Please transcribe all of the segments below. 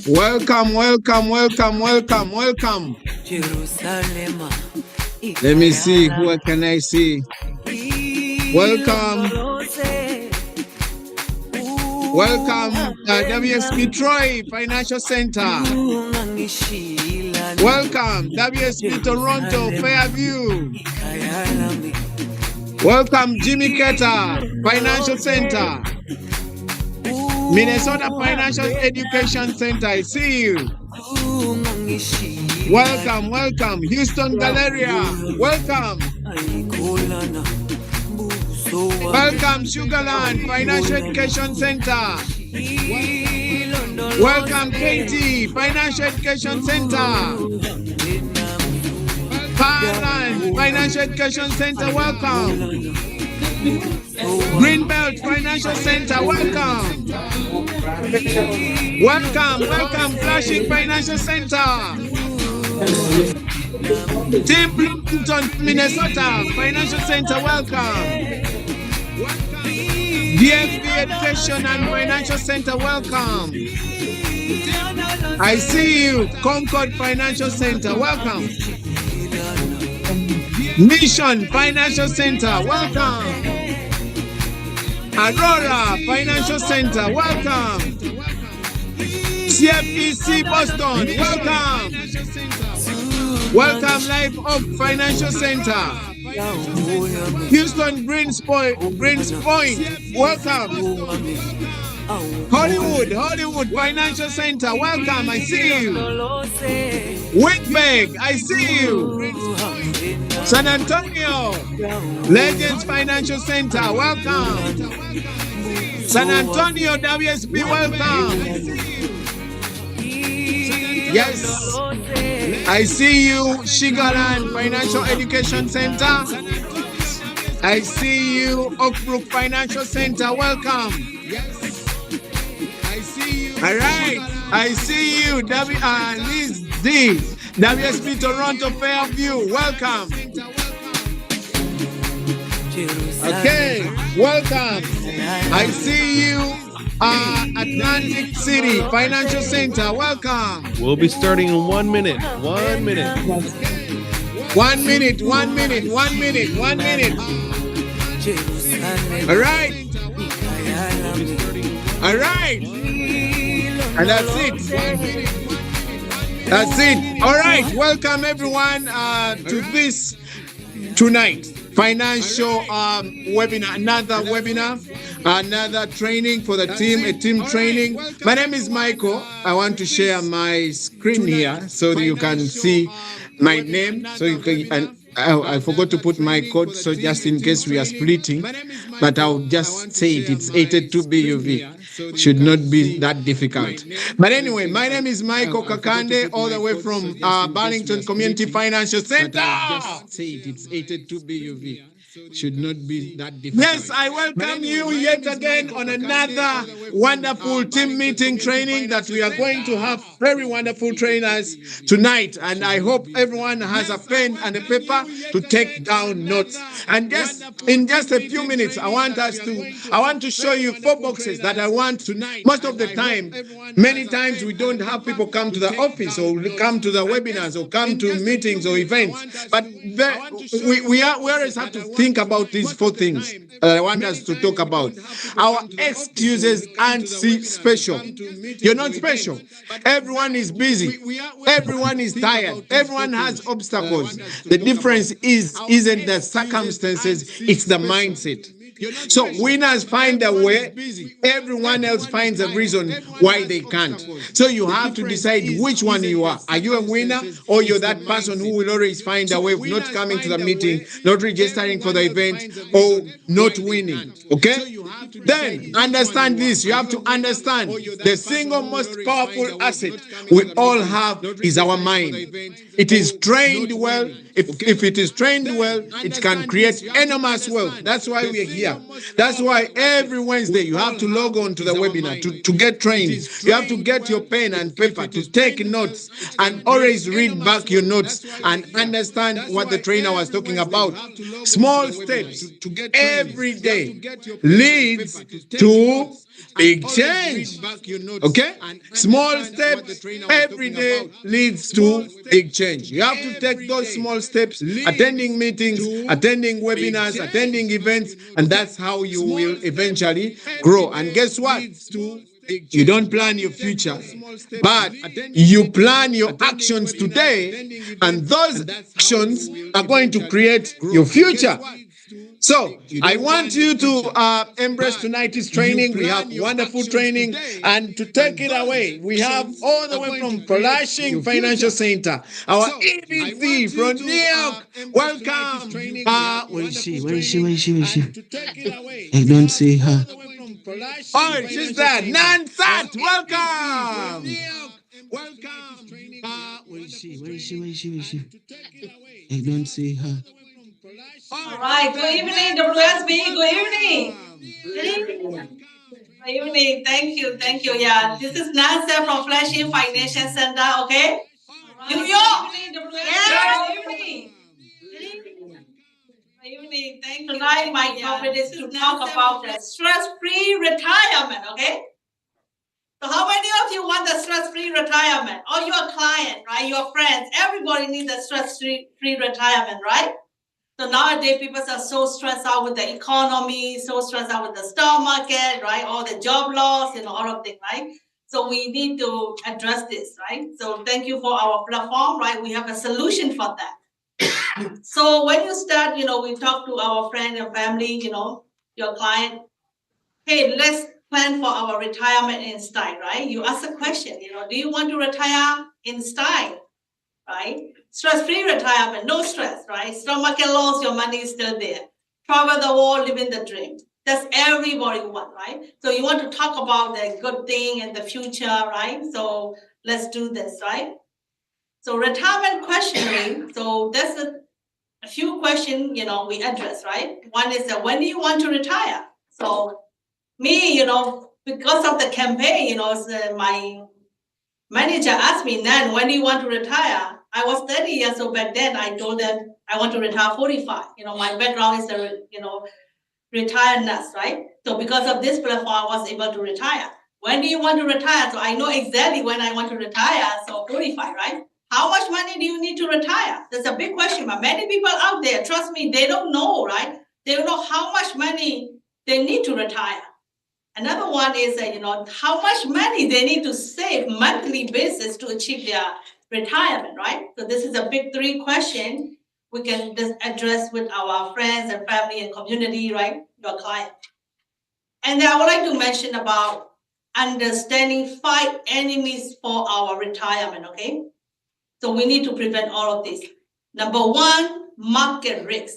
Welcome, welcome, welcome, welcome, welcome. Let me see. Who can I see? Welcome. Welcome, WSP Troy Financial Center. Welcome, WSP Toronto Fairview. Welcome, Jimmy Ketter Financial Center. Minnesota Financial Education Center, I see you. Welcome, welcome. Houston Galleria, welcome. Welcome, Sugarland Financial Education Center. Welcome, Katie Financial Education Center. Parkland Financial Education Center, welcome. Greenbelt Financial Center, welcome. Welcome, welcome, Flushing Financial Center. Tim Bloomington, Minnesota Financial Center, welcome. DFB Education and Financial Center, welcome. I see you, Concord Financial Center, welcome. Mission Financial Center, welcome. Aurora Financial Center, welcome. CFEC Boston, welcome. Welcome, Life Oak Financial Center. Houston Greens Point, welcome. Hollywood Financial Center, welcome, I see you. Winnipeg, I see you. San Antonio, Legends Financial Center, welcome. San Antonio, WSP, welcome. Yes, I see you, Sugarland Financial Education Center. I see you, Oakbrook Financial Center, welcome. I see you. All right, I see you, Liz D, WSP Toronto Fairview, welcome. Okay, welcome. I see you, Atlantic City Financial Center, welcome. We'll be starting in 1 minute. 1 minute. 1 minute, 1 minute, 1 minute, 1 minute. All right. All right. And that's it. That's it. All right. Welcome everyone to this tonight financial webinar, another training for the team, a team training. My name is Michael. I want to share my screen here so that you can see my name. So you can, and I forgot to put my code, so just in case we are splitting, but I'll just say it. It's 82 BUV. Should not be that difficult. But anyway, my name is Michael Kakande, all the way from Burlington Community Financial Center. Just say it. It's 82 BUV. Should not be that difficult. Yes, I welcome you yet again on another wonderful team meeting training that we are going to have very wonderful trainers tonight. And I hope everyone has a pen and a paper to take down notes. And in just a few minutes, I want to show you 4 boxes that I want tonight. Most of the time, many times we don't have people come to the office or come to the webinars or come to meetings or events. But we always have to think about these 4 things that I want us to talk about. Our excuses aren't special. You're not special. Everyone is busy. Everyone is tired. Everyone has obstacles. The difference isn't the circumstances, it's the mindset. So winners find a way, everyone else finds a reason why they can't. So you have to decide which one you are. Are you a winner, or you're that person who will always find a way of not coming to the meeting, not registering for the event, or not winning? Okay? Then understand this. You have to understand the single most powerful asset we all have is our mind. It is trained well. If it is trained well, it can create enormous wealth. That's why we are here. That's why every Wednesday you have to log on to the webinar to get trained. You have to get your pen and paper to take notes and always read back your notes and understand what the trainer was talking about. Small steps every day leads to big change. Okay? Small steps every day leads to big change. You have to take those small steps, attending meetings, attending webinars, attending events, and that's how you will eventually grow. And guess what? You don't plan your future, but you plan your actions today, and those actions are going to create your future. So I want you to embrace tonight's training. We have wonderful training, and to take it away, we have all the way from Flushing Financial Center, our EBC from New York. Welcome. Where is she? Where is she? Where is she? Where is she? I don't see her. Oh, she's there. Nansat, welcome. Where is she? Where is she? Where is she? Where is she? I don't see her. All right. Good evening, WSB. Good evening. Good evening. Good evening. Thank you. Thank you. Yeah, this is Nancy from Flushing Financial Center. Okay. New York. Yeah. Good evening. Good evening. Thank you. Tonight, my topic is to talk about the stress-free retirement. Okay. So how many of you want the stress-free retirement? All your clients, right? Your friends, everybody needs a stress-free retirement, right? So nowadays, people are so stressed out with the economy, so stressed out with the stock market, right? All the job loss and all of things, right? So we need to address this, right? So thank you for our platform, right? We have a solution for that. So when you start, we talk to our friend and family, your client, hey, let's plan for our retirement in style, right? You ask a question, do you want to retire in style, right? Stress-free retirement, no stress, right? Stock market loss, your money is still there. Travel the world, living the dream. That's everybody want, right? So you want to talk about the good thing and the future, right? So let's do this, right? So retirement questioning. So there's a few questions, we address, right? One is when do you want to retire? So me, because of the campaign, my manager asked me then, when do you want to retire? I was 30 years old back then. I told them I want to retire 45. My background is a, retired nurse, right? So because of this platform, I was able to retire. When do you want to retire? So I know exactly when I want to retire. So 45, right? How much money do you need to retire? That's a big question. But many people out there, trust me, they don't know, right? They don't know how much money they need to retire. Another one is, how much money they need to save monthly basis to achieve their retirement, right? So this is a big three question we can just address with our friends and family and community, right? Your client. And then I would like to mention about understanding 5 enemies for our retirement, okay? So we need to prevent all of this. Number 1, market risk.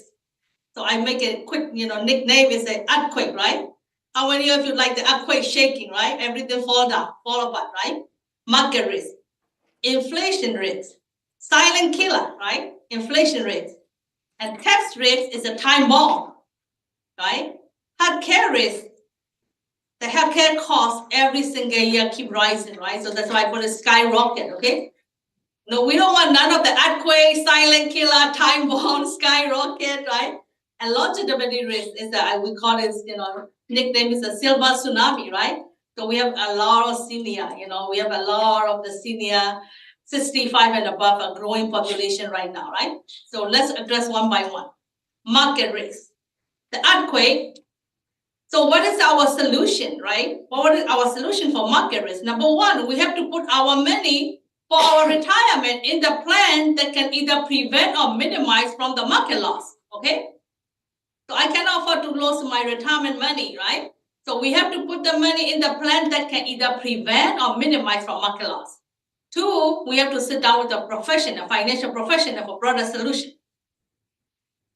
So I make it quick, nickname is an earthquake, right? How many of you like the earthquake shaking, right? Everything fall down, fall apart, right? Market risk, inflation risk, silent killer, right? Inflation risk. And tax risk is a time bomb, right? Healthcare risk. The healthcare costs every single year keep rising, right? So that's why I put a skyrocket, okay? No, we don't want none of the earthquake, silent killer, time bomb, skyrocket, right? And longevity risk is that we call it, nickname is a silver tsunami, right? So we have a lot of senior, we have a lot of the senior 65 and above, a growing population right now, right? So let's address one by one. Market risk, the earthquake. So what is our solution, right? What is our solution for market risk? Number 1, we have to put our money for our retirement in the plan that can either prevent or minimize from the market loss, okay? So I cannot afford to lose my retirement money, right? So we have to put the money in the plan that can either prevent or minimize from market loss. 2, we have to sit down with a professional, financial professional for broader solution.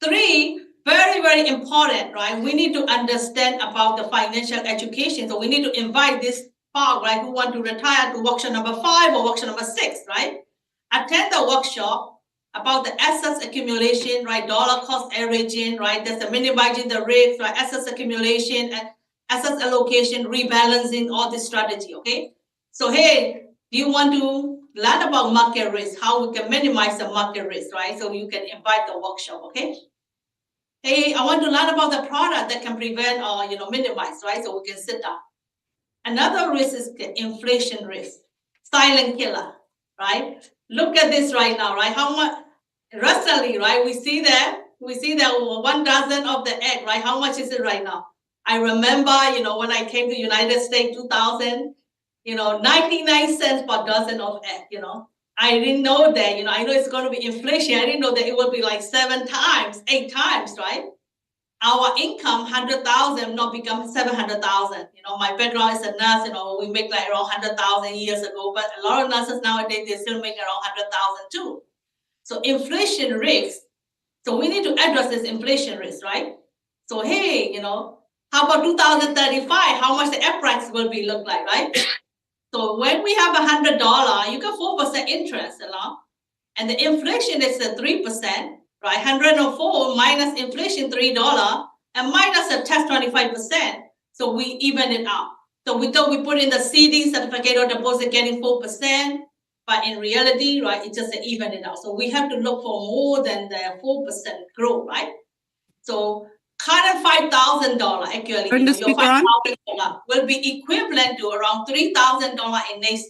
3, very, very important, right? We need to understand about the financial education. So we need to invite this part, right, who want to retire to workshop number 5 or workshop number 6, right? Attend the workshop about the assets accumulation, right? Dollar cost averaging, right? That's the minimizing the risk, right? Assets accumulation and assets allocation, rebalancing, all this strategy, okay? So, hey, do you want to learn about market risk, how we can minimize the market risk, right? So you can invite the workshop, okay? Hey, I want to learn about the product that can prevent or, minimize, right? So we can sit down. another risk is the inflation risk, silent killer, right? Look at this right now, right? How much recently, right? We see that 1 dozen of the egg, right? How much is it right now? I remember, when I came to United States 2000, 99 cents per dozen of egg, I didn't know that, I know it's going to be inflation. I didn't know that it would be like 7 times, 8 times, right? Our income, 100,000, not become 700,000. My background is a nurse, we make like around 100,000 years ago, but a lot of nurses nowadays, they still make around 100,000 too. So inflation risk, so we need to address this inflation risk, right? So, hey, how about 2035? How much the F price will be look like, right? So when we have $100, you get 4% interest, and the inflation is 3%, right? 104 minus inflation $3, and minus a tax 25%. So we even it out. So we thought we put in the CD, certificate of deposit, getting 4%, but in reality, right, it just even it out. So we have to look for more than the 4% growth, right? So current $5,000 actually, Turn the your speaker on. $5,000 will be equivalent to around $3,000 in next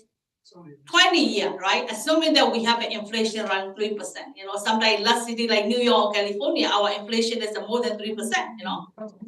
20 years, right? Assuming that we have an inflation around 3%. Sometimes last city like New York, California, our inflation is more than 3%,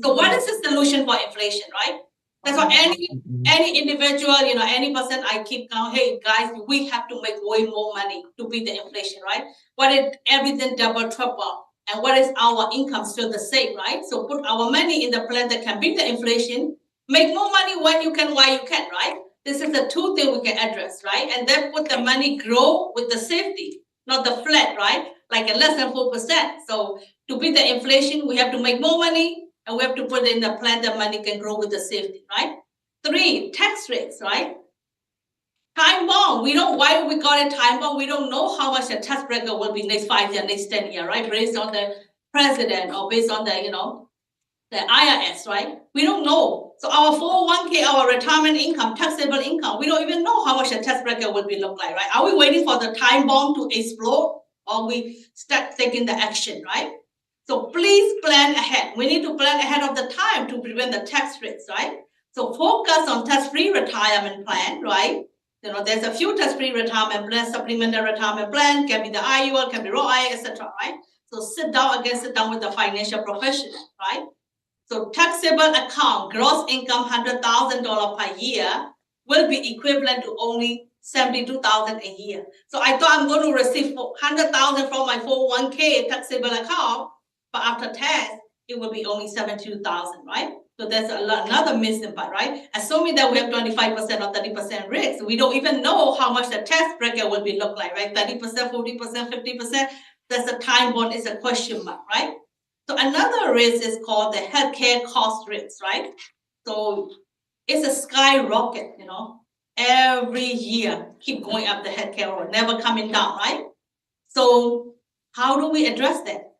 So what is the solution for inflation, right? That's why any individual, any person I keep going, hey guys, we have to make way more money to beat the inflation, right? What if everything double, triple? And what is our income still the same, right? So put our money in the plan that can beat the inflation, make more money when you can, while you can, right? This is the 2 things we can address, right? And then put the money grow with the safety, not the flat, right? Like a less than 4%. So to beat the inflation, we have to make more money, and we have to put in the plan that money can grow with the safety, right? 3, tax rates, right? Time bomb. Why we call it time bomb? We don't know how much the tax bracket will be next 5 years, next 10 years, right? Based on the president or based on the, the IRS, right? We don't know. So our 401k, our retirement income, taxable income, we don't even know how much the tax bracket will be look like, right? Are we waiting for the time bomb to explode, or we start taking the action, right? So please plan ahead. We need to plan ahead of the time to prevent the tax rates, right? So focus on tax-free retirement plan, right? There's a few tax-free retirement plans, supplementary retirement plan, can be the IUL, can be Roth IRA, etc., right? So sit down with the financial professional, right? So taxable account, gross income $100,000 per year will be equivalent to only $72,000 a year. So I thought I'm going to receive $100,000 from my 401k taxable account, but after tax, it will be only $72,000, right? So that's another missing part, right? Assuming that we have 25% or 30% risk, we don't even know how much the tax bracket will be look like, right? 30%, 40%, 50%. That's a time bond, is a question mark, right? So another risk is called the healthcare cost risk, right? So it's a skyrocket, every year keep going up the healthcare road, never coming down, right? So how do we address that?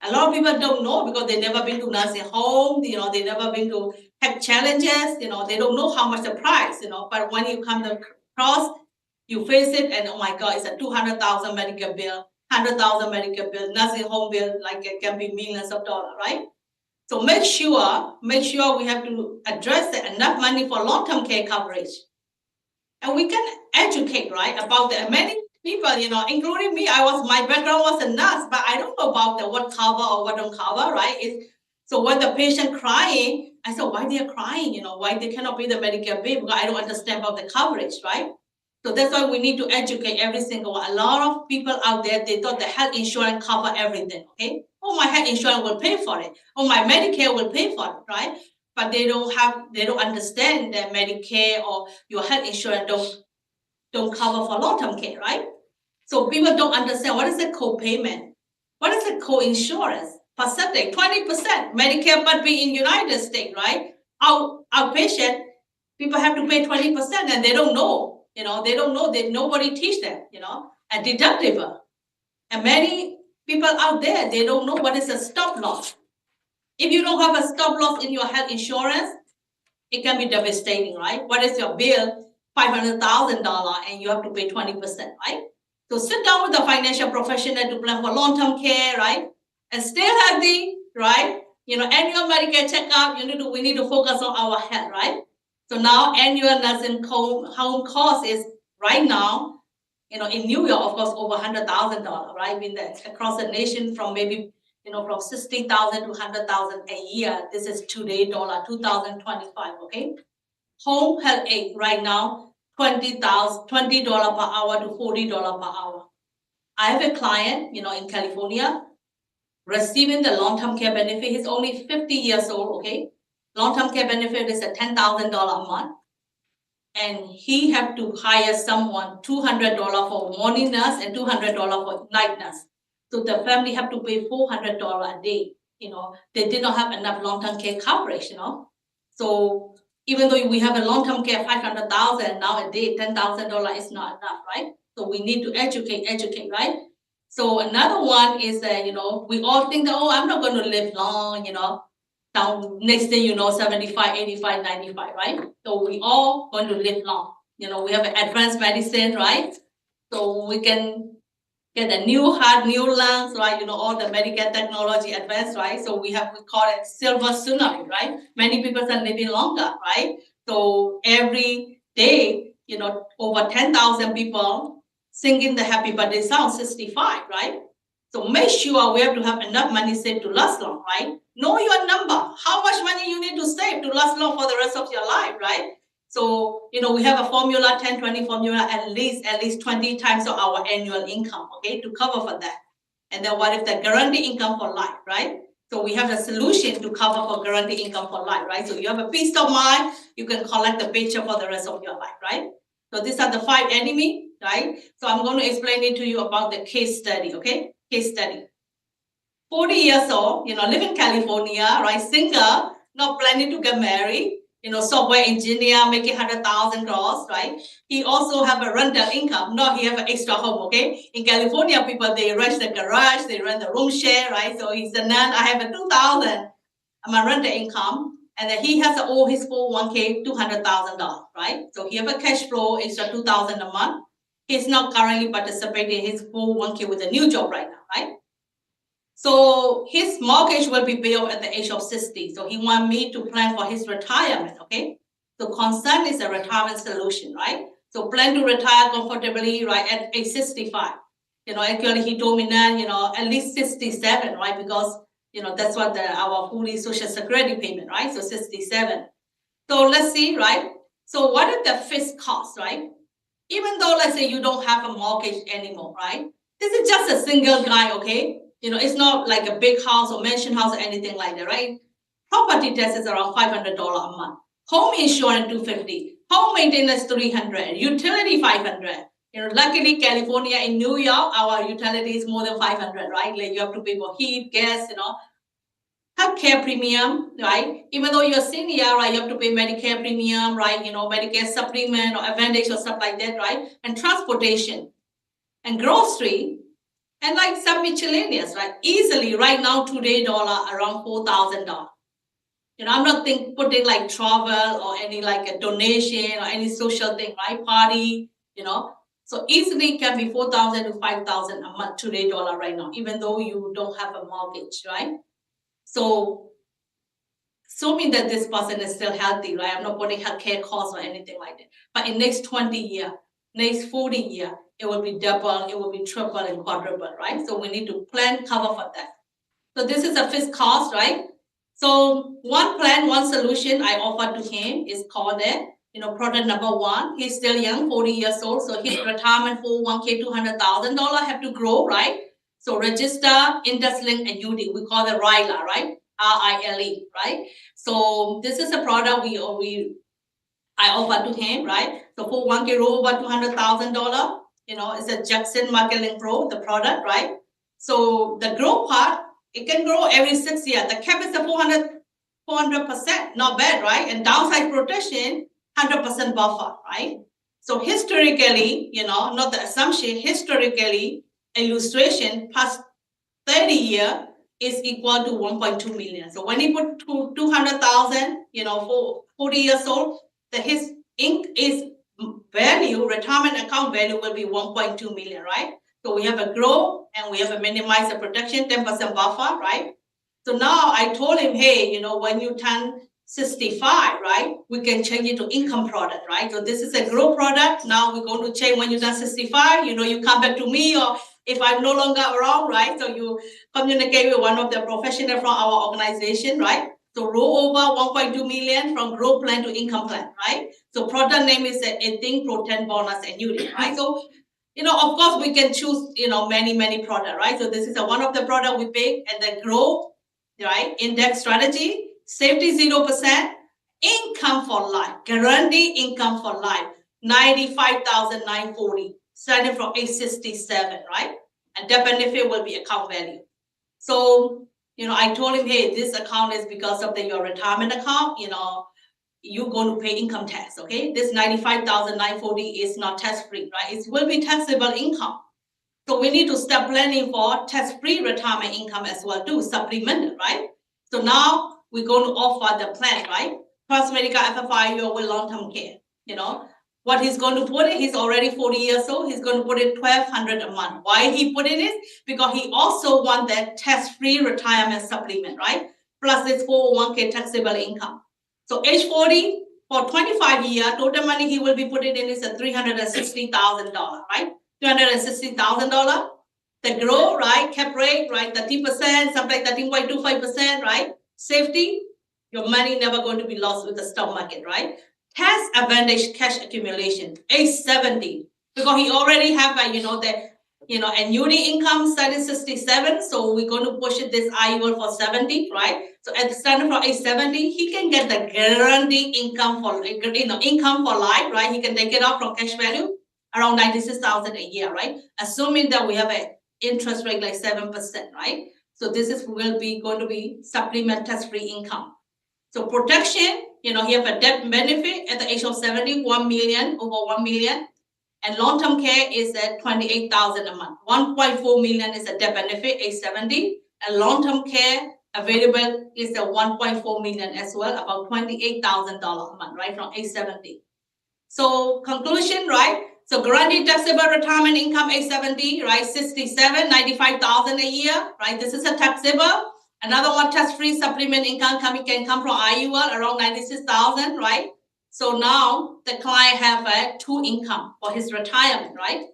A lot of people don't know because they never been to nursing home, they never been to health challenges, they don't know how much the price, but when you come across, you face it and oh my God, it's a 200,000 medical bill, 100,000 medical bill, nursing home bill, like it can be millions of dollars, right? So make sure we have to address enough money for long-term care coverage. And we can educate, right, about the many people, including me. My background was a nurse, but I don't know about what cover or what don't cover, right? So when the patient crying, I said, why they're crying, why they cannot pay the Medicare bill, because I don't understand about the coverage, right? So that's why we need to educate every single one. A lot of people out there, they thought the health insurance cover everything, okay? Oh, my health insurance will pay for it. Oh, my Medicare will pay for it, right? But they don't understand that Medicare or your health insurance don't cover for long-term care, right? So people don't understand what is the co-payment, what is the co-insurance percentage, 20%. Medicare but be in United States, right? Outpatient, people have to pay 20% and they don't know. They don't know, nobody teach them, a deductible. And many people out there, they don't know what is a stop loss. If you don't have a stop loss in your health insurance, it can be devastating, right? What is your bill? $500,000 and you have to pay 20%, right? So sit down with the financial professional to plan for long-term care, right? And stay healthy, right? Annual Medicare checkup, we need to focus on our health, right? So now annual nursing home cost is right now, in New York, of course, over $100,000, right? I mean, that across the nation from maybe, from 60,000 to 100,000 a year. This is today dollar 2025, okay? Home health aid right now, $20 per hour to $40 per hour. I have a client, in California, receiving the long-term care benefit. He's only 50 years old, okay? Long-term care benefit is a $10,000 a month. And he have to hire someone $200 for morning nurse and $200 for night nurse. So the family have to pay $400 a day. They did not have enough long-term care coverage. So even though we have a long-term care $500,000 nowadays, $10,000 is not enough, right? So we need to educate, right? So another one is that we all think that, I'm not going to live long, now, next thing 75, 85, 95, right? So we all going to live long. We have advanced medicine, right? So we can get a new heart, new lungs, right? All the medical technology advanced, right? So we call it silver tsunami, right? Many people are living longer, right? So every day, over 10,000 people singing the happy birthday song, 65, right? So make sure we have to have enough money saved to last long, right? Know your number. How much money you need to save to last long for the rest of your life, right? So, we have a formula, 10-20 formula, at least 20 times of our annual income, okay, to cover for that. And then what if the guaranteed income for life, right? So we have a solution to cover for guaranteed income for life, right? So you have a peace of mind, you can collect the paycheck for the rest of your life, right? So these are the 5 enemies, right? So I'm going to explain it to you about the case study, okay? Case study. 40 years old, live in California, right? Single, not planning to get married, software engineer making 100,000 gross, right? He also have a rental income. No, he have an extra home, okay? In California, people, they rent the garage, they rent the room share, right? So he's a nun, I have a 2,000, my rental income. And then he has all his 401k, $200,000, right? So he have a cash flow, extra 2,000 a month. He's not currently participating in his 401k with a new job right now, right? So his mortgage will be paid off at the age of 60. So he want me to plan for his retirement, okay? So concern is a retirement solution, right? So plan to retire comfortably, right, at age 65. Actually he told me now, at least 67, right? Because, that's what our fully social security payment, right? So 67. So let's see, right? So what is the fixed cost, right? Even though, let's say you don't have a mortgage anymore, right? This is just a single guy, okay? It's not like a big house or mansion house or anything like that, right? Property tax is around $500 a month. Home insurance $250. Home maintenance $300. Utility $500. Luckily California and New York, our utility is more than $500, right? Like you have to pay for heat, gas, healthcare premium, right? Even though you're senior, right, you have to pay Medicare premium, right? Medicare supplement or advantage or stuff like that, right? And transportation and grocery. And like some miscellaneous, right? Easily right now, today dollar around $4,000. I'm not putting like travel or any like a donation or any social thing, right? Party, So easily can be 4,000 to 5,000 a month today dollar right now, even though you don't have a mortgage, right? So assuming that this person is still healthy, right? I'm not putting healthcare costs or anything like that. But in next 20 years, next 40 years, it will be double, it will be triple and quadruple, right? So we need to plan cover for that. So this is a fixed cost, right? So one plan, one solution I offer to him is called product number 1. He's still young, 40 years old. So his retirement 401k, $200,000 have to grow, right? So register index-linked annuity. We call it RILA, right? RILE, right? So this is a product I offer to him, right? So 401k roll over $200,000. It's a Jackson Market Link Pro, the product, right? So the growth part, it can grow every 6 years. The cap is a 400%, not bad, right? And downside protection, 100% buffer, right? So historically, not the assumption, historically, illustration past 30 years is equal to 1.2 million. So when you put 200,000, for 40 years old, his value, retirement account value will be 1.2 million, right? So we have a grow and we have a minimize the protection, 10% buffer, right? So now I told him, hey, when you turn 65, right? We can change it to income product, right? So this is a growth product. Now we're going to change when you're done 65, you come back to me, or if I'm no longer around, right? So you communicate with one of the professionals from our organization, right? So roll over 1.2 million from growth plan to income plan, right? So product name is a thing pro 10 bonus annuity, right? So, of course we can choose, many product, right? So this is one of the product we pick, and then growth, right? Index strategy, safety 0%, income for life, guaranteed income for life, 95,940, starting from 867, right? And that benefit will be account value. So, I told him, hey, this account is because of your retirement account, you're going to pay income tax, okay? This 95,940 is not tax-free, right? It will be taxable income. So we need to start planning for tax-free retirement income as well too, supplemented, right? So now we're going to offer the plan, right? Cross-medical FFIU with long-term care, What he's going to put in, he's already 40 years old, he's going to put in $1,200 a month. Why he put in it? Because he also wants that tax-free retirement supplement, right? Plus this 401k taxable income. So age 40, for 25 years, total money he will be putting in is at $360,000, right? $260,000. The growth, right? Cap rate, right? 30%, something like 13.25%, right? Safety, your money never going to be lost with the stock market, right? Tax advantage cash accumulation, age 70, because he already have annuity income starting 67, so we're going to push it this IUL for 70, right? So at the starting from age 70, he can get the guaranteed income for income for life, right? He can take it out from cash value around 96,000 a year, right? Assuming that we have an interest rate like 7%, right? So this will be going to be supplement tax-free income. So protection, he have a death benefit at the age of 70, 1 million, over 1 million. And long-term care is at 28,000 a month. 1.4 million is a death benefit, age 70. And long-term care available is at 1.4 million as well, about $28,000 a month, right? From age 70. So conclusion, right? So guaranteed taxable retirement income, age 70, right? 67, 95,000 a year, right? This is a taxable. Another one, tax-free supplement income can come from IUL around 96,000, right? So now the client have two income for his retirement, right?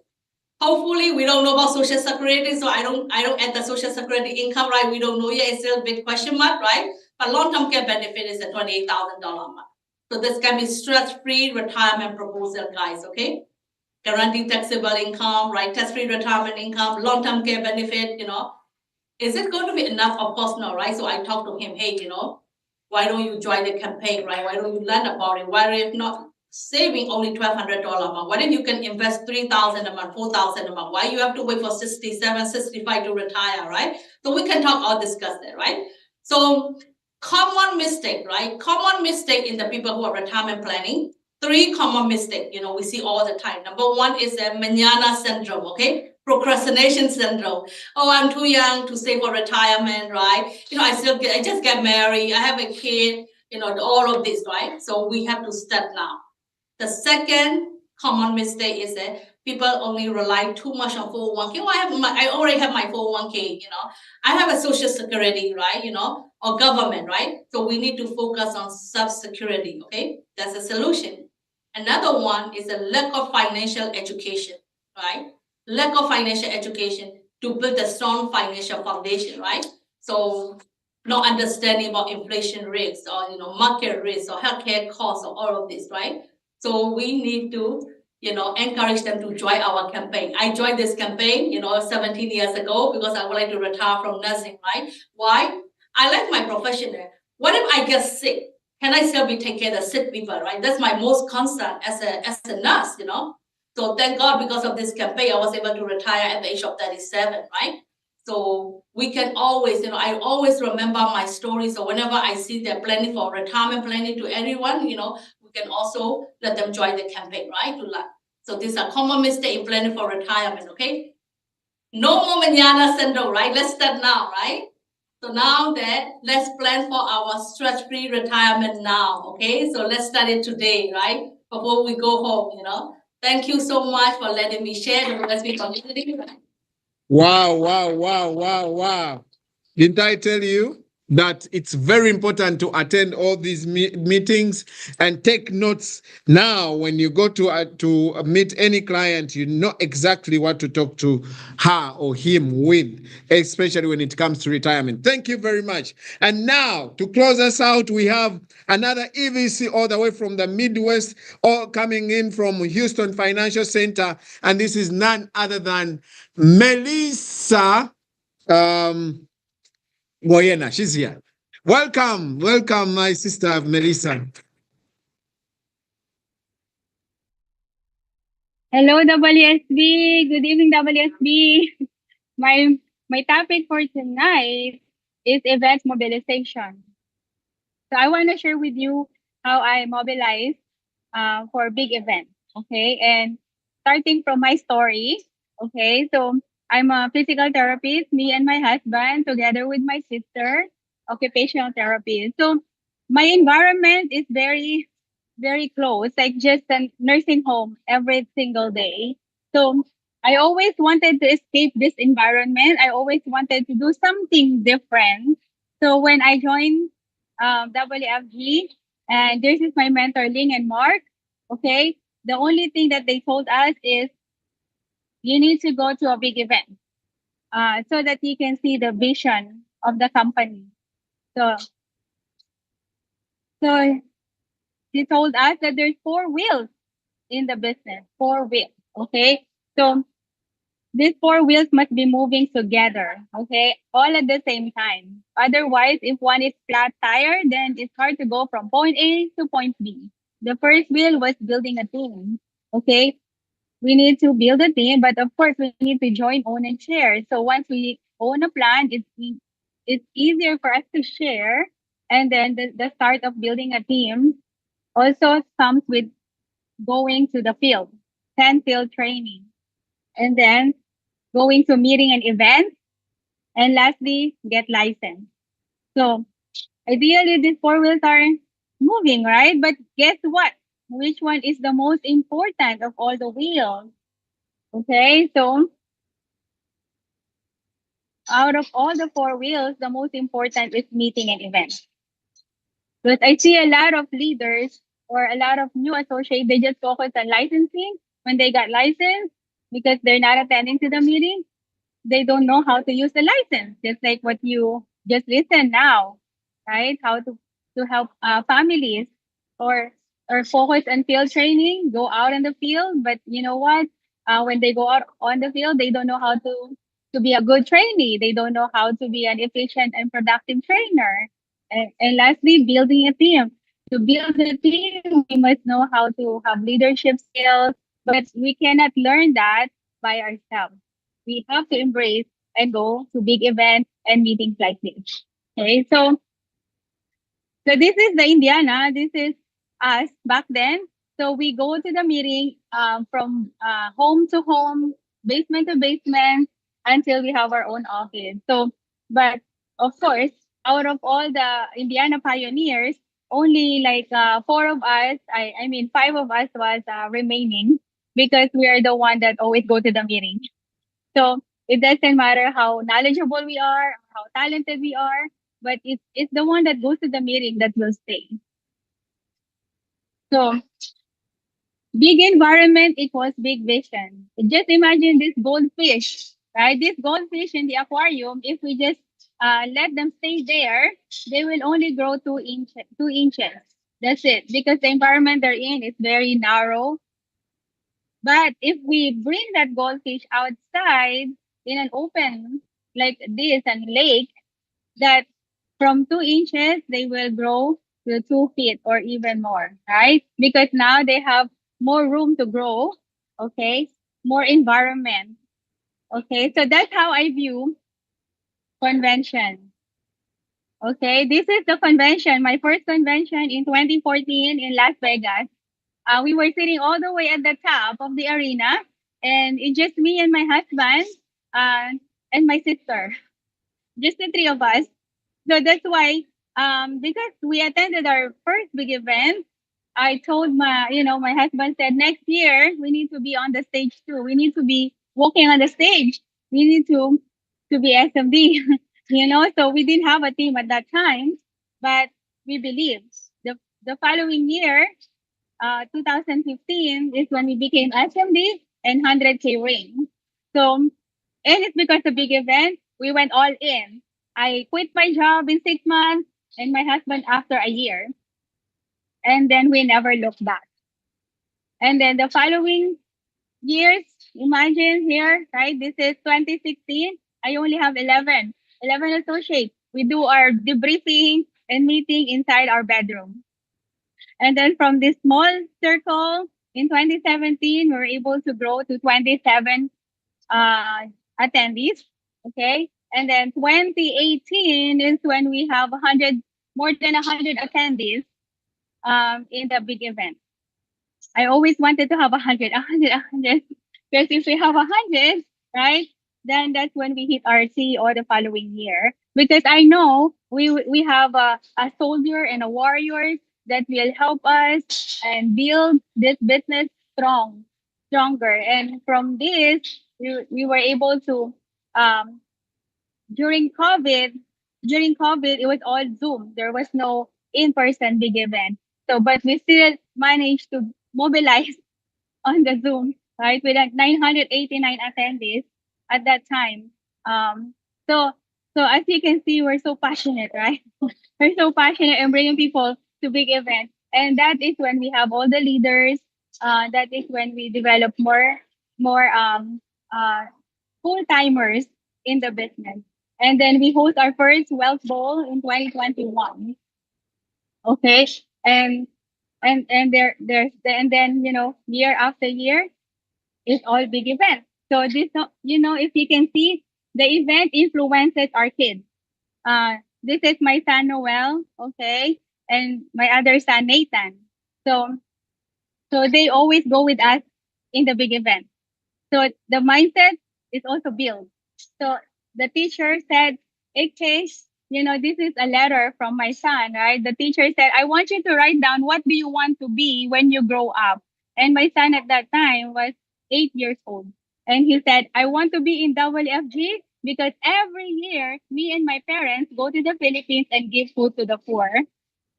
Hopefully we don't know about Social Security, so I don't add the Social Security income, right? We don't know yet. It's still a big question mark, right? But long-term care benefit is at $28,000 a month. So this can be stress-free retirement proposal, guys, okay? Guaranteed taxable income, right? Tax-free retirement income, long-term care benefit, Is it going to be enough? Of course not, right? So I talked to him, hey, why don't you join the campaign, right? Why don't you learn about it? Why if not saving only $1,200 a month? What if you can invest $3,000 a month, $4,000 a month? Why you have to wait for 67, 65 to retire, right? So we can talk or discuss that, right? So common mistake, right? Common mistake in the people who are retirement planning. 3 common mistakes, we see all the time. Number 1 is a mañana syndrome, okay? Procrastination syndrome. Oh, I'm too young to save for retirement, right? I just get married, I have a kid, all of this, right? So we have to start now. The second common mistake is that people only rely too much on 401k. Well, I already have my 401k, I have a social security, right? Or government, right? So we need to focus on self-security, okay? That's a solution. Another one is a lack of financial education, right? Lack of financial education to build a strong financial foundation, right? So not understanding about inflation risks or market risks or healthcare costs or all of this, right? So we need to encourage them to join our campaign. I joined this campaign 17 years ago because I would like to retire from nursing, right? Why? I like my profession. What if I get sick? Can I still be taking care of the sick people, right? That's my most concern as a nurse, So thank God, because of this campaign, I was able to retire at the age of 37, right? So we can always, I always remember my story. So whenever I see they're planning for retirement planning to everyone, we can also let them join the campaign, right? To learn. So these are common mistakes in planning for retirement, okay? No more mañana syndrome, right? Let's start now, right? So now that let's plan for our stress-free retirement now, okay? So let's start it today, right? Before we go home, Thank you so much for letting me share the USB community. Wow. Didn't I tell you? that it's very important to attend all these meetings and take notes. Now, when you go to meet any client, you know exactly what to talk to her or him with, especially when it comes to retirement. Thank you very much. And now, to close us out, we have another EVC all the way from the Midwest, all coming in from Houston Financial Center, and this is none other than Melissa. Goyena, she's here. Welcome, welcome, my sister Melissa. Hello, WSB. Good evening, WSB. My my topic for tonight is event mobilization. So I want to share with you how I mobilize for big events. Okay, and starting from my story. Okay, so I'm a physical therapist. Me and my husband, together with my sister, occupational therapist. So my environment is very close, like just a nursing home every single day. So I always wanted to escape this environment. I always wanted to do something different. So when I joined WFG, and this is my mentor, Ling and Mark, okay, the only thing that they told us is you need to go to a big event so that you can see the vision of the company. So, so he told us that there's four wheels in the business, four wheels. Okay. So these four wheels must be moving together. Okay. All at the same time. Otherwise, if one is flat tire, then it's hard to go from point A to point B. The first wheel was building a team. Okay. We need to build a team, but of course we need to join, own, and share. So once we own a plan, it's easier for us to share. And then the start of building a team also comes with going to the field, 10 field training, and then going to meeting and events, and lastly, get licensed. So ideally, these four wheels are moving, right? But guess what? Which one is the most important of all the wheels? Okay, so out of all the four wheels, the most important is meeting and events. But I see a lot of leaders or a lot of new associates, they just focus on licensing when they got licensed because they're not attending to the meeting. They don't know how to use the license, just like what you just listened now, right? How to help families or focus on field training, go out in the field. But you know what? When they go out on the field, they don't know how to be a good trainee. They don't know how to be an efficient and productive trainer. And lastly, building a team. To build a team, we must know how to have leadership skills, but we cannot learn that by ourselves. We have to embrace and go to big events and meetings like this. Okay, so this is the Indiana. This is us back then. So we go to the meeting from home to home, basement to basement, until we have our own office. So, but of course, out of all the Indiana pioneers, only like four of us, I mean, five of us was remaining because we are the one that always go to the meeting. So it doesn't matter how knowledgeable we are, how talented we are, but it's the one that goes to the meeting that will stay. So big environment equals big vision. Just imagine this goldfish, right? This goldfish in the aquarium, if we just let them stay there, they will only grow 2 inches. That's it. Because the environment they're in is very narrow. But if we bring that goldfish outside in an open like this and lake, that from 2 inches they will grow to 2 feet or even more, right? Because now they have more room to grow, okay? More environment. Okay, so that's how I view convention. Okay, this is the convention, my first convention in 2014 in Las Vegas. We were sitting all the way at the top of the arena, and it's just me and my husband and my sister, just the three of us. So that's why, because we attended our first big event, I told my husband said next year we need to be on the stage too. We need to be walking on the stage. We need to be SMD. So we didn't have a team at that time, but we believed. The following year, 2015 is when we became SMD and 100K ring. So, and it's because the big event, we went all in. I quit my job in 6 months and my husband after a year. And then we never looked back. And then the following years, imagine here, right? This is 2016. I only have 11 associates. We do our debriefing and meeting inside our bedroom. And then from this small circle in 2017, we were able to grow to 27 uh, attendees. Okay. And then 2018 is when we have 100, more than 100 attendees in the big event. I always wanted to have 100, 100, 100. Because if we have 100, right, then that's when we hit our CEO the following year. Because I know we have a soldier and a warrior that will help us and build this business stronger. And from this, we were able to, um, during COVID, it was all Zoom. There was no in-person big event. So, but we still managed to mobilize on the Zoom, right? With 989 attendees at that time. Um, so, so as you can see, we're so passionate, right? We're so passionate in bringing people to big events. And that is when we have all the leaders. That is when we develop more full timers in the business. And then we host our first Wealth Bowl in 2021. Okay. And then year after year it's all big events. So this if you can see, the event influences our kids. This is my son Noel, okay, and my other son Nathan. So they always go with us in the big event. So the mindset is also built. So the teacher said, in case, this is a letter from my son, right? The teacher said, I want you to write down what do you want to be when you grow up. And my son at that time was 8 years old. And he said, I want to be in WFG because every year, me and my parents go to the Philippines and give food to the poor.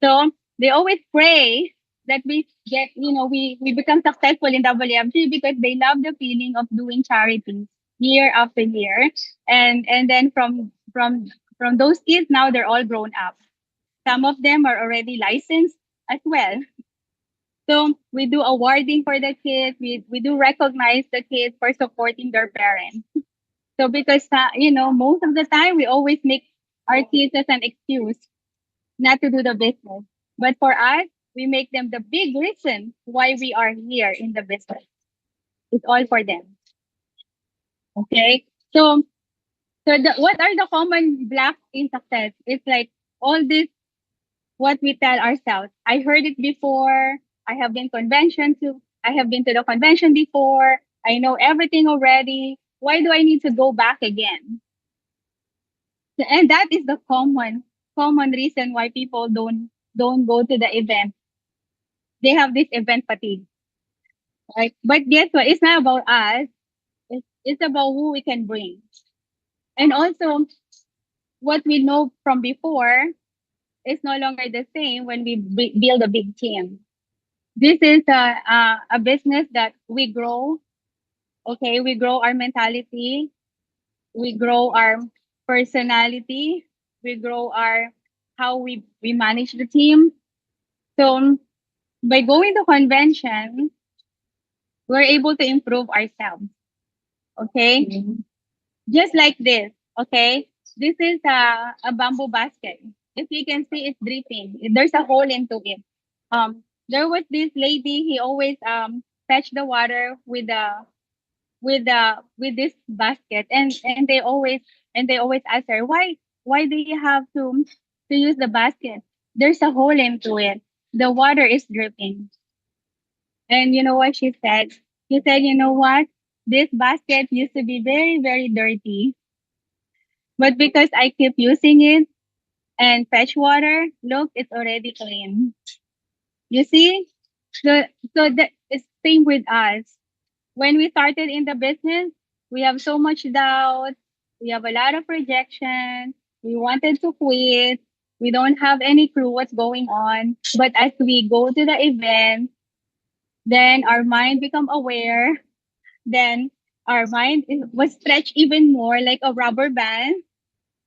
So they always pray that we get, we become successful in WFG because they love the feeling of doing charity year after year. And then from those kids, now they're all grown up. Some of them are already licensed as well. So we do awarding for the kids. We do recognize the kids for supporting their parents. So because most of the time we always make our kids as an excuse not to do the business. But for us, we make them the big reason why we are here in the business. It's all for them. Okay. So what are the common blocks in success? It's like all this what we tell ourselves. I heard it before. I have been to the convention before. I know everything already. Why do I need to go back again? And that is the common reason why people don't go to the event. They have this event fatigue. Right? But guess what? It's not about us. It's about who we can bring. And also what we know from before is no longer the same when we build a big team. This is a business that we grow. Okay, we grow our mentality, we grow our personality, we grow our how we manage the team. So by going to convention, we're able to improve ourselves. Okay, just like this. Okay, this is a bamboo basket. If you can see, it's dripping. There's a hole into it. There was this lady. He always fetch the water with this basket, and they always ask her why do you have to use the basket? There's a hole into it. The water is dripping. And you know what she said? She said, you know what? This basket used to be very, very dirty. But because I keep using it and fetch water, look, it's already clean. You see? So that is same with us. When we started in the business, we have so much doubt. We have a lot of rejection. We wanted to quit. We don't have any clue what's going on. But as we go to the event, then our mind become aware. Then our was stretched even more like a rubber band.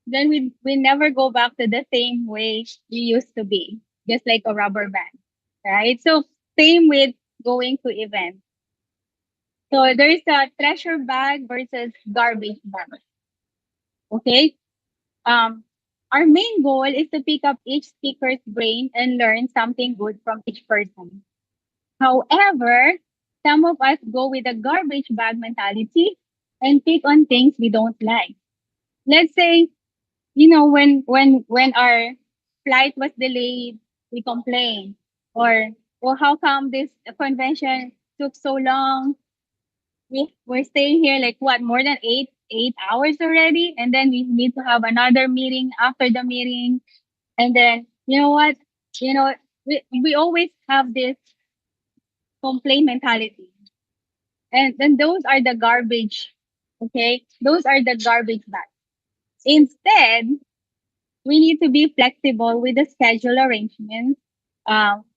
Then we never go back to the same way we used to be, just like a rubber band, right? So same with going to events. So there's a treasure bag versus garbage bag. Okay. Um, our main goal is to pick up each speaker's brain and learn something good from each person. However, some of us go with a garbage bag mentality and pick on things we don't like. Let's say, when our flight was delayed, we complain. Or, well, how come this convention took so long? We're staying here like what, more than eight hours already, and then we need to have another meeting after the meeting. And then, you know what, you know we always have this complaint mentality, and then those are the garbage. Okay, those are the garbage bags. Instead, we need to be flexible with the schedule arrangements.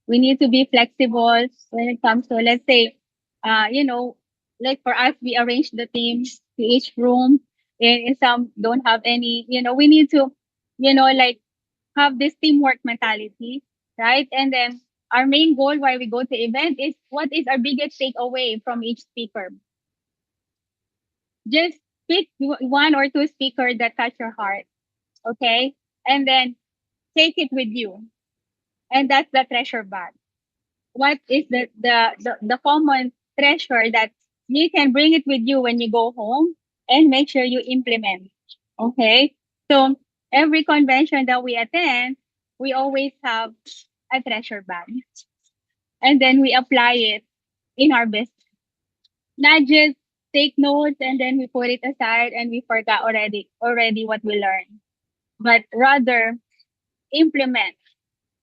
We need to be flexible when it comes to, let's say, you know, like for us, we arrange the teams to each room. And some don't have any, we need to, like have this teamwork mentality, right? And then our main goal while we go to event is what is our biggest takeaway from each speaker. Just pick one or two speakers that touch your heart, okay? And then take it with you. And that's the treasure bag. What is the common treasure that you can bring it with you when you go home and make sure you implement? Okay. So every convention that we attend, we always have a treasure bag. And then we apply it in our business. Not just take notes and then we put it aside and we forgot already what we learned. But rather implement.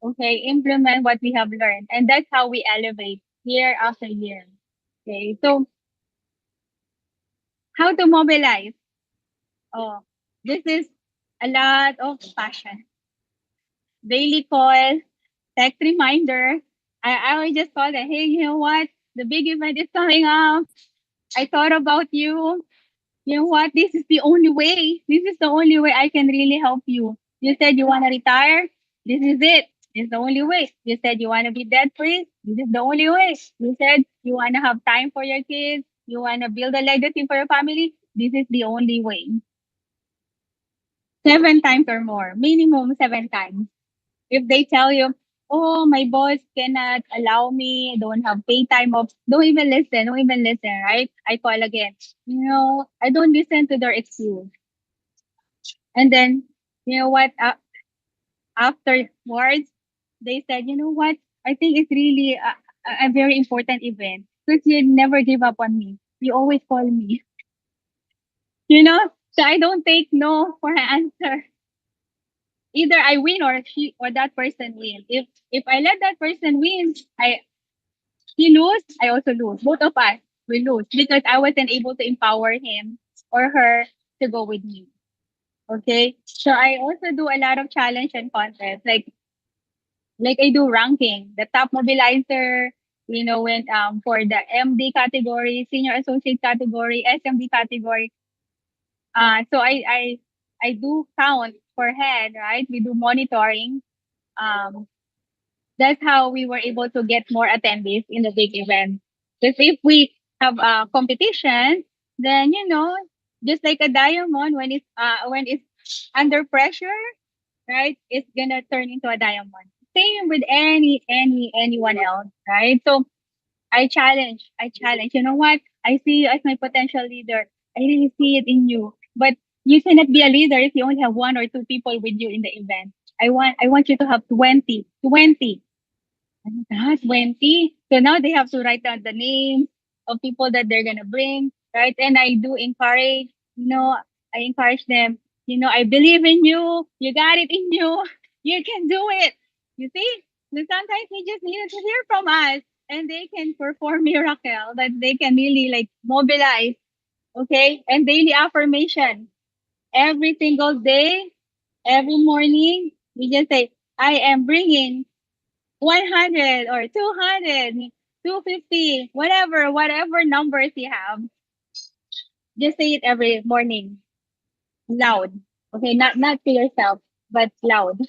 Okay, implement what we have learned. And that's how we elevate year after year. Okay, so how to mobilize? Oh, this is a lot of passion. Daily call, text reminder. I will just call that, hey, you know what? The big event is coming up. I thought about you. You know what? This is the only way. This is the only way I can really help you. You said you want to retire. This is it. This is the only way. You said you want to be debt free. This is the only way. You said you want to have time for your kids. You want to build a legacy for your family. This is the only way. 7 times or more, minimum 7 times. If they tell you, oh, my boss cannot allow me, I don't have pay time off, don't even listen, right? I call again. I don't listen to their excuse. And then, you know what? Afterwards, they said, you know what? I think it's really a very important event because you never give up on me. You always call me, you know? So I don't take no for an answer. Either I win or she or that person win. If I let that person win, he lose, I also lose. Both of us will lose because I wasn't able to empower him or her to go with me. Okay. So I also do a lot of challenge and contest. Like I do ranking, the top mobilizer, when for the MD category, senior associate category, SMD category. So I do count per head, right? We do monitoring. Um, that's how we were able to get more attendees in the big event. Because if we have a competition, then just like a diamond when it's under pressure, right? It's gonna turn into a diamond. Same with anyone else, right? So I challenge. You know what? I see you as my potential leader. I really see it in you. But you cannot be a leader if you only have one or two people with you in the event. I want you to have 20. 20. That's 20. So now they have to write down the names of people that they're gonna bring, right? And I do encourage, I encourage them, I believe in you. You got it in you. You can do it. You see? So sometimes we just need to hear from us and they can perform miracle that they can really like mobilize. Okay. And daily affirmation every single day. Every morning, we just say, I am bringing 100 or 200, 250, whatever numbers you have. Just say it every morning, loud. Okay, not to yourself, but loud.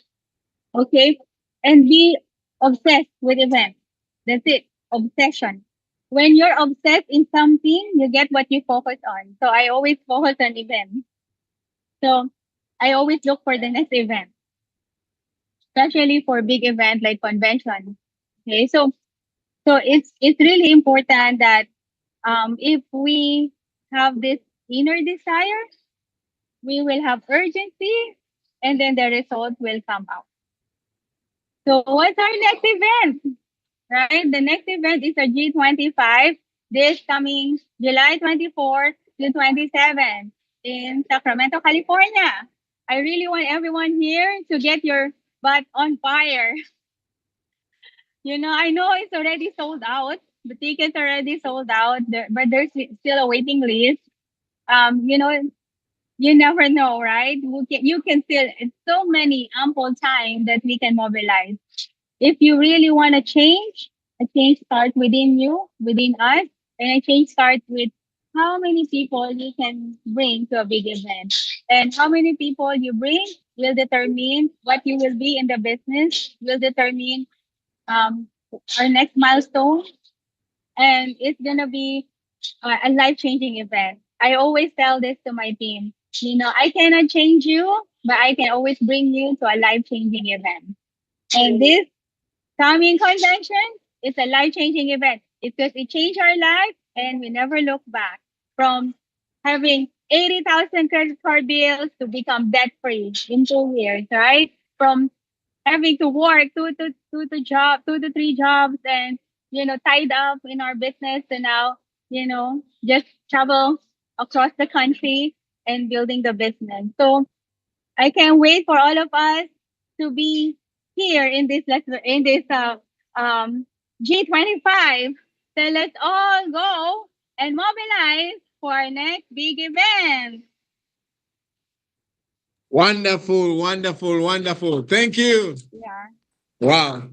Okay, and be obsessed with events. That's it. Obsession. When you're obsessed in something, you get what you focus on. So I always focus on events. So I always look for the next event, especially for big event like convention. Okay, so it's really important that if we have this inner desire, we will have urgency, and then the result will come out. So what's our next event? Right? The next event is a G25 this coming July 24 to 27 in Sacramento, California. I really want everyone here to get your butt on fire. I know it's already sold out. The tickets are already sold out, but there's still a waiting list. You know, you never know, right? You can still, it's so many ample time that we can mobilize. If you really want to change, a change starts within you, within us, and a change starts with how many people you can bring to a big event. And how many people you bring will determine what you will be in the business, will determine um, our next milestone, and it's gonna be a life changing event. I always tell this to my team. I cannot change you, but I can always bring you to a life changing event. And this coming convention is a life changing event because it changed our life and we never look back from having 80,000 credit card bills to become debt free in 2 years, right? From having to work two to three jobs and tied up in our business to now just travel across the country and building the business. So I can't wait for all of us to be here in this G25. So let's all go and mobilize for our next big event. Wonderful, wonderful, wonderful. Thank you. Yeah. Wow.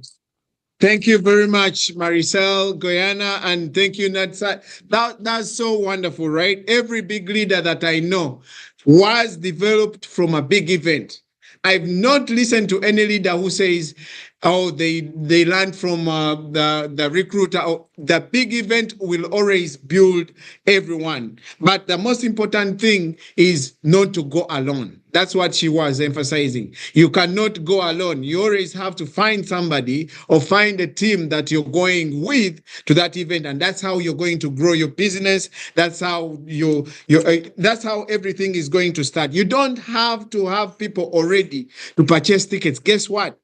Thank you very much, Maricel, Goyana, and thank you, Natsa. That's so wonderful, right? Every big leader that I know was developed from a big event. I've not listened to any leader who says, "Oh, they learned from the recruiter." The big event will always build everyone, but the most important thing is not to go alone. That's what she was emphasizing. You cannot go alone. You always have to find somebody or find a team that you're going with to that event, and that's how you're going to grow your business. That's how that's how everything is going to start. You don't have to have people already to purchase tickets. Guess what?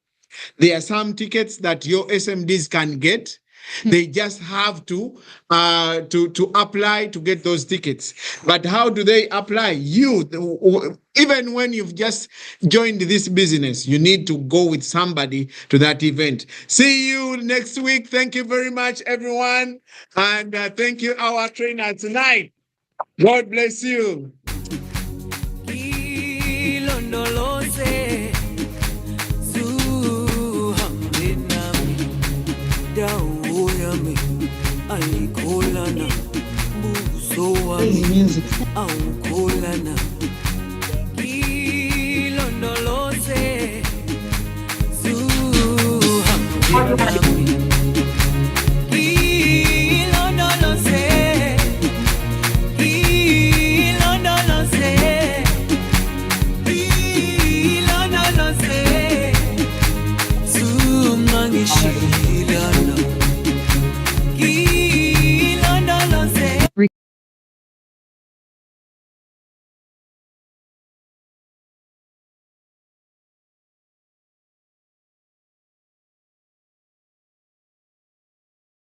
There are some tickets that your SMDs can get. They just have to apply to get those tickets. But how do they apply? Even when you've just joined this business, you need to go with somebody to that event. See you next week. Thank you very much, everyone. And thank you, our trainer tonight. God bless you. Music.